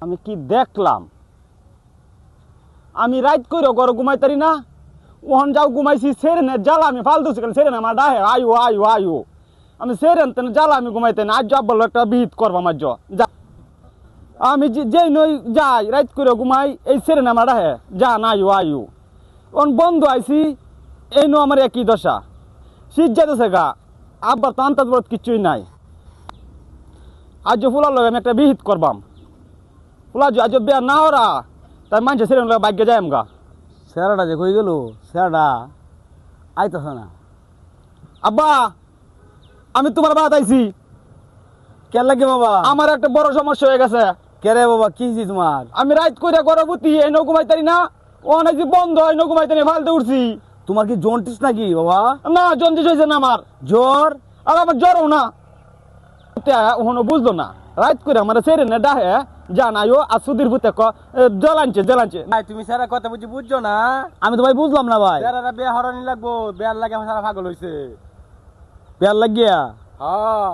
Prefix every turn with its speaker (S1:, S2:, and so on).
S1: আমি কি দেখলাম, আমি রাইত করে ঘরে ঘুমাইতারি না, ওহন যাও ঘুমাইছি সেরেনের জ্বালা আমি ফালতুছি কেন, সেরেন আমার ডাহে আয়ু আয়ু আয়ু, আমি সেরেন তেন জ্বালা আমি ঘুমাইতেন আজ যাব বললো একটা বিহিত করবাম আজ যা, আমি যেই নই যাই রাইত করে ঘুমাই এই সেরেন আমার ডাহে যা না আয়ু আয়ু, ওন বন্ধু আইসি এই নো আমার একই দশা, শীত যেতেছে গা, আব্বার তো আন্তাজ বরত কিচ্ছুই নাই, আজ ফুলার লগে আমি একটা বিহিত করবাম, ফুলা আজ বিয়া না ওরা তাই মানছে সেরেন লগে বাইকে যাই আমগা।
S2: সেরাটা যে কই গেল, সেরাটা আইতাছে না।
S1: আব্বা আমি তোমার বাদ আইছি,
S2: কে লাগে বাবা?
S1: আমার একটা বড় সমস্যা হয়ে গেছে।
S2: কে রে বাবা, কি হইছে তোমার?
S1: আমি রাইত কইরা গর্ভবতী এই নৌ ঘুমাইতারি না, ও অনেক বন্ধ এই নৌ ঘুমাইতারি ফালতে উঠছি।
S2: তোমার কি জন্টিস নাকি বাবা?
S1: না জন্ডিস হয়েছে না আমার,
S2: জ্বর?
S1: আর আমার জ্বরও না, ওহনো বুঝলো না, রাইত করে আমার সেরে না ডাহে জানাইও আর সুধীর ভূতে জ্বলানছে জ্বলানছে।
S3: ভাই তুমি সারা কথা বুঝছো না?
S2: আমি তো ভাই বুঝলাম না ভাই।
S3: সারা বিয়া হরানি লাগবো, বিয়ার লাগে সারা পাগল হইছে।
S2: পেয়ার লাগিয়া?
S3: হ্যাঁ।